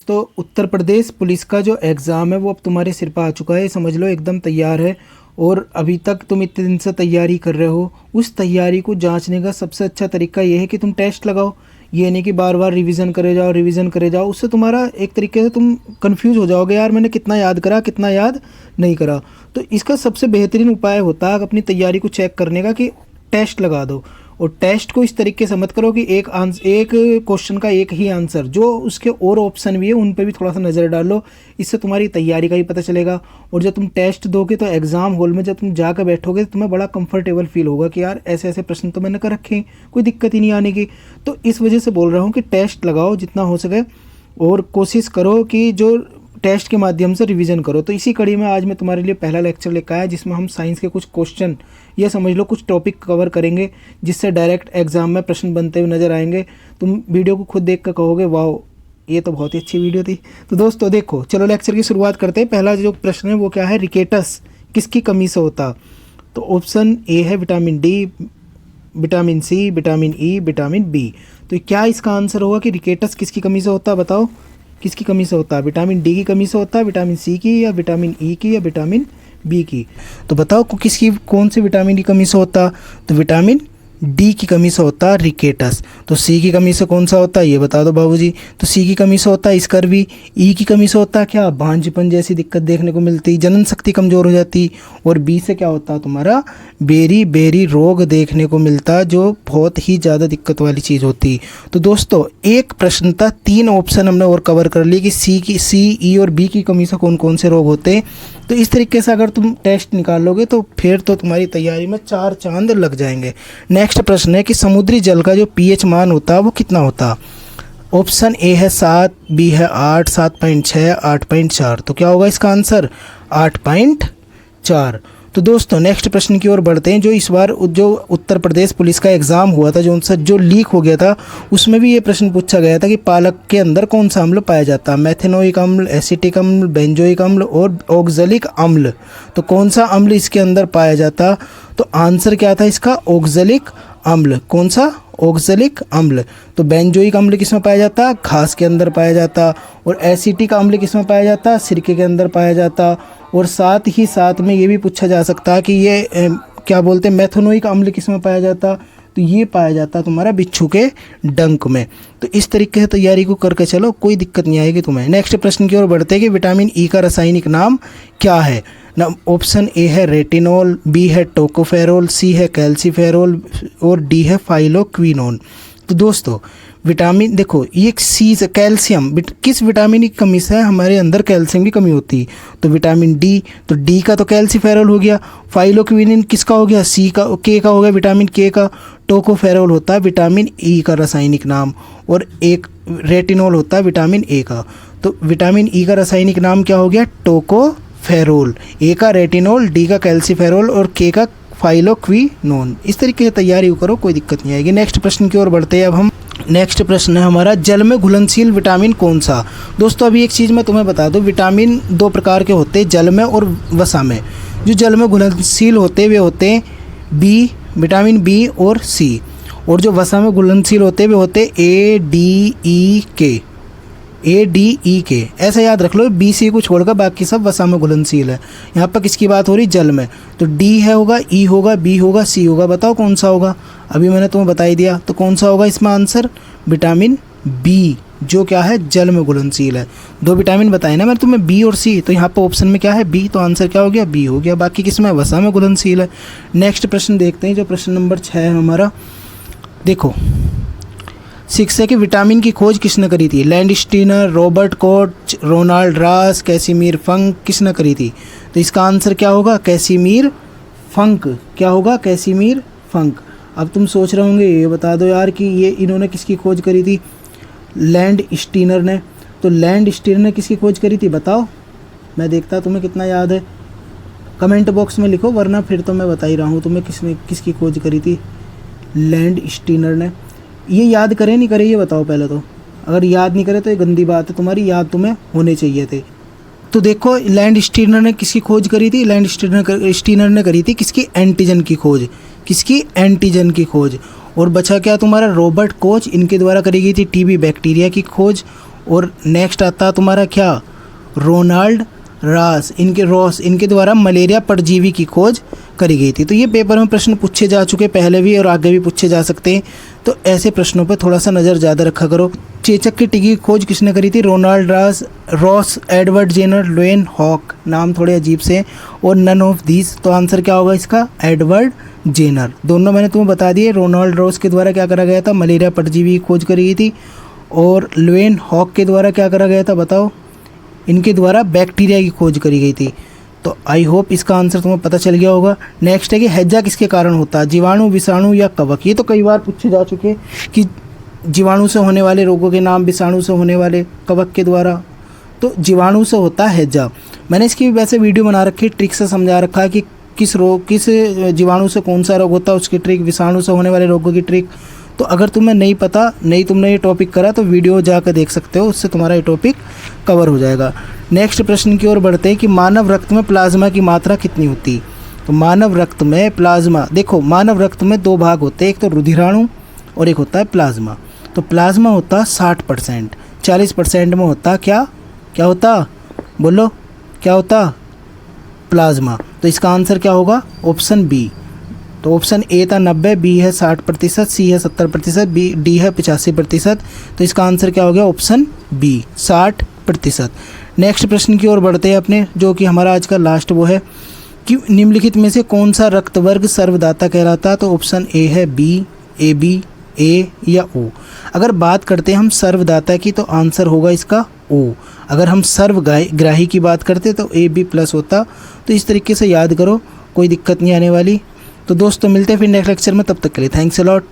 तो उत्तर प्रदेश पुलिस का जो एग्ज़ाम है वो अब तुम्हारे सिर पर आ चुका है, समझ लो एकदम तैयार है। और अभी तक तुम इतने दिन से तैयारी कर रहे हो, उस तैयारी को जांचने का सबसे अच्छा तरीका ये है कि तुम टेस्ट लगाओ। ये नहीं कि बार बार रिवीजन करे जाओ रिवीजन करे जाओ, उससे तुम्हारा एक तरीके से तुम कंफ्यूज हो जाओगे, यार मैंने कितना याद करा कितना याद नहीं करा। तो इसका सबसे बेहतरीन उपाय होता है अपनी तैयारी को चेक करने का कि टेस्ट लगा दो। और टेस्ट को इस तरीके से मत करो कि एक क्वेश्चन का एक ही आंसर, जो उसके और ऑप्शन भी है उन पे भी थोड़ा सा नज़र डालो। इससे तुम्हारी तैयारी का ही पता चलेगा। और जब तुम टेस्ट दोगे तो एग्ज़ाम हॉल में जब तुम जाकर बैठोगे तो तुम्हें बड़ा कंफर्टेबल फील होगा कि यार ऐसे ऐसे प्रश्न तो मैंने कर रखे हैं, कोई दिक्कत ही नहीं आने की। तो इस वजह से बोल रहा हूँ कि टेस्ट लगाओ जितना हो सके, और कोशिश करो कि जो टेस्ट के माध्यम से रिवीजन करो। तो इसी कड़ी में आज मैं तुम्हारे लिए पहला लेक्चर लेकर आया, जिसमें हम साइंस के कुछ क्वेश्चन या समझ लो कुछ टॉपिक कवर करेंगे, जिससे डायरेक्ट एग्जाम में प्रश्न बनते हुए नजर आएंगे। तुम वीडियो को खुद देख कर कहोगे वाह ये तो बहुत ही अच्छी वीडियो थी। तो दोस्तों देखो, चलो लेक्चर की शुरुआत करते हैं। पहला जो प्रश्न है वो क्या है, रिकेटस किसकी कमी से होता। तो ऑप्शन ए है vitamin D, vitamin C, vitamin E, vitamin B. तो क्या इसका आंसर होगा कि रिकेटस किसकी कमी से होता है? बताओ किसकी कमी से होता है? विटामिन डी की कमी से होता है, विटामिन सी की, या विटामिन ई की, या विटामिन बी की? तो बताओ किसकी, कौन से विटामिन की कमी से होता? तो विटामिन डी की कमी से होता है रिकेटस। तो सी की कमी से कौन सा होता है ये बता दो बाबूजी। तो सी की कमी से होता है स्कर्वी। ई की कमी से होता है क्या, भांजपन जैसी दिक्कत देखने को मिलती, जनन शक्ति कमज़ोर हो जाती। और बी से क्या होता है तुम्हारा, बेरी बेरी रोग देखने को मिलता, जो बहुत ही ज़्यादा दिक्कत वाली चीज़ होती। तो दोस्तों एक प्रश्न था, 3 ऑप्शन हमने और कवर कर लिए कि सी, ई और बी की कमी से कौन कौन से रोग होते हैं। तो इस तरीके से अगर तुम टेस्ट निकालोगे तो फिर तो तुम्हारी तैयारी में 4 चांद लग जाएंगे। नेक्स्ट प्रश्न है कि समुद्री जल का जो पीएच मान होता है वो कितना होता? ऑप्शन ए है 7, बी है 8, 7.6, 8.4। तो क्या होगा इसका आंसर? 8.4। तो दोस्तों नेक्स्ट प्रश्न की ओर बढ़ते हैं। जो इस बार जो उत्तर प्रदेश पुलिस का एग्ज़ाम हुआ था, जो लीक हो गया था, उसमें भी ये प्रश्न पूछा गया था कि पालक के अंदर कौन सा अम्ल पाया जाता है? मेथेनोइक अम्ल, एसिटिक अम्ल, बेंजोइक अम्ल और ऑक्जेलिक अम्ल। तो कौन सा अम्ल इसके अंदर पाया जाता? तो आंसर क्या था इसका? ऑक्जेलिक अम्ल। कौन सा? ऑक्जेलिक अम्ल। तो बेंजोइक अम्ल किस में पाया जाता? घास के अंदर पाया जाता। और एसिटिक अम्ल किस में पाया जाता? सिरके के अंदर पाया जाता। और साथ ही साथ में ये भी पूछा जा सकता है कि ये क्या बोलते हैं, मेथेनोइक अम्ल किस में पाया जाता? तो ये पाया जाता तुम्हारा बिच्छू के डंक में। तो इस तरीके से तैयारी को करके चलो, कोई दिक्कत नहीं आएगी तुम्हें। नेक्स्ट प्रश्न की ओर बढ़ते हैं कि विटामिन ई का रासायनिक नाम क्या है ना? ऑप्शन ए है रेटिनॉल, बी है टोकोफेरोल, सी है कैल्सीफेरोल और डी है फाइलोक्विनोन। तो दोस्तों विटामिन देखो, ये सी से कैल्शियम, किस विटामिन की कमी से हमारे अंदर कैल्शियम की कमी होती है? तो विटामिन डी। तो डी का तो कैल्सीफेरोल हो गया। फाइलोक्विनिन किसका हो गया? सी का, के का हो गया, विटामिन के का। टोकोफेरोल होता है विटामिन ई का रासायनिक नाम, और एक रेटिनॉल होता है विटामिन ए का। तो विटामिन ई का रासायनिक नाम क्या हो गया? टोकोफेरोल। ए का रेटिनॉल, डी का कैल्सीफेरोल और के का फाइलोक्विनोन। इस तरीके से तैयारी करो, कोई दिक्कत नहीं आएगी। नेक्स्ट प्रश्न की ओर बढ़ते हैं अब हम। नेक्स्ट प्रश्न है हमारा, जल में घुलनशील विटामिन कौन सा? दोस्तों अभी एक चीज़ मैं तुम्हें बता दूं, विटामिन 2 प्रकार के होते हैं, जल में और वसा में। जो जल में घुलनशील होते हैं वे होते हैं बी, विटामिन बी और सी। और जो वसा में घुलनशील होते हैं वे होते हैं ए, डी, ई, के। ए, डी, ई, के ऐसा याद रख लो। बी, सी को छोड़कर बाकी सब वसा में घुलनशील है। यहाँ पर किसकी बात हो रही? जल में। तो डी है होगा, ई होगा, बी होगा, सी होगा। बताओ कौन सा होगा? अभी मैंने तुम्हें बता ही दिया। तो कौन सा होगा इसमें आंसर? विटामिन बी, जो क्या है जल में घुलनशील है। 2 विटामिन बताए ना मैंने तुम्हें, बी और सी। तो यहाँ पर ऑप्शन में क्या है? बी। तो आंसर क्या हो गया? बी हो गया। बाकी किसमें? वसा में घुलनशील है। नेक्स्ट प्रश्न देखते हैं, जो प्रश्न नंबर 6 है हमारा। देखो, शिक्षा के विटामिन की खोज किसने करी थी? लैंडस्टीनर, रॉबर्ट कोच, रोनाल्ड रास, कैसिमीर फंक। किसने करी थी? तो इसका आंसर क्या होगा? कैसिमीर फंक। क्या होगा? कैसिमीर फंक। अब तुम सोच रहे होंगे ये बता दो यार कि ये इन्होंने किसकी खोज करी थी? लैंडस्टीनर ने। तो लैंडस्टीनर ने किसकी खोज करी थी बताओ? मैं देखता तुम्हें कितना याद है, कमेंट बॉक्स में लिखो, वरना फिर तो मैं बता ही रहा हूँ तुम्हें किसकी खोज करी थी। लैंडस्टीनर ने। ये याद करे नहीं करे ये बताओ पहले तो। अगर याद नहीं करे तो ये गंदी बात है, तुम्हारी याद तुम्हें होने चाहिए थे। तो देखो लैंडस्टीनर ने किसकी खोज करी थी? लैंडस्टीनर ने करी थी किसकी? एंटीजन की खोज। किसकी? एंटीजन की खोज। और बचा क्या तुम्हारा? रॉबर्ट कोच, इनके द्वारा करी गई थी टीबी बैक्टीरिया की खोज। और नेक्स्ट आता तुम्हारा क्या, रोनाल्ड रॉस इनके द्वारा मलेरिया परजीवी की खोज करी गई थी। तो ये पेपर में प्रश्न पूछे जा चुके पहले भी और आगे भी पूछे जा सकते हैं, तो ऐसे प्रश्नों पर थोड़ा सा नज़र ज़्यादा रखा करो। चेचक की टीके की खोज किसने करी थी, Ronald Ross, Edward Jenner, Leeuwenhoek, नाम थोड़े अजीब से हैं, और नन ऑफ दीज। तो आंसर क्या होगा इसका, एडवर्ड जेनर। दोनों मैंने तुम्हें बता दिए, रोनाल्ड रॉस के द्वारा क्या करा गया था, मलेरिया परजीवी की खोज करी गई थी, और लुएन हॉक के द्वारा क्या करा गया था बताओ, इनके द्वारा बैक्टीरिया की खोज करी गई थी। तो आई होप इसका आंसर तुम्हें पता चल गया होगा। नेक्स्ट है कि हैजा किसके कारण होता है, जीवाणु, विषाणु या कवक। ये तो कई बार पूछे जा चुके कि जीवाणु से होने वाले रोगों के नाम, विषाणु से होने वाले, कवक के द्वारा। तो जीवाणु से होता है हैजा। मैंने इसकी वैसे वीडियो बना रखी है, ट्रिक से समझा रखा है कि किस जीवाणु से कौन सा रोग होता है, उसकी ट्रिक, विषाणु से होने वाले रोगों की ट्रिक। तो अगर तुम्हें नहीं पता, तुमने ये टॉपिक करा तो वीडियो जाकर देख सकते हो, उससे तुम्हारा ये टॉपिक कवर हो जाएगा। नेक्स्ट प्रश्न की ओर बढ़ते हैं कि मानव रक्त में प्लाज्मा की मात्रा कितनी होती है। तो मानव रक्त में प्लाज्मा, देखो मानव रक्त में दो भाग होते हैं, एक तो रुधिराणु और एक होता है प्लाज्मा। तो प्लाज्मा होता है 60%, 40% में होता क्या होता, बोलो क्या होता, प्लाज्मा। तो इसका आंसर क्या होगा, ऑप्शन बी। तो ऑप्शन ए था 90, बी है 60%, सी है 70%, डी है 85%। तो इसका आंसर क्या हो गया, ऑप्शन बी 60%। नेक्स्ट प्रश्न की ओर बढ़ते हैं अपने, जो कि हमारा आज का लास्ट वो है कि निम्नलिखित में से कौन सा रक्त वर्ग सर्वदाता कहलाता है। तो ऑप्शन ए है बी, ए बी, ए या ओ। अगर बात करते हैं हम सर्वदाता की तो आंसर होगा इसका ओ। अगर हम सर्वग्राही की बात करते तो ए बी प्लस होता। तो इस तरीके से याद करो, कोई दिक्कत नहीं आने वाली। तो दोस्तों मिलते हैं फिर नेक्स्ट लेक्चर में, तब तक के लिए थैंक्स अ लॉट।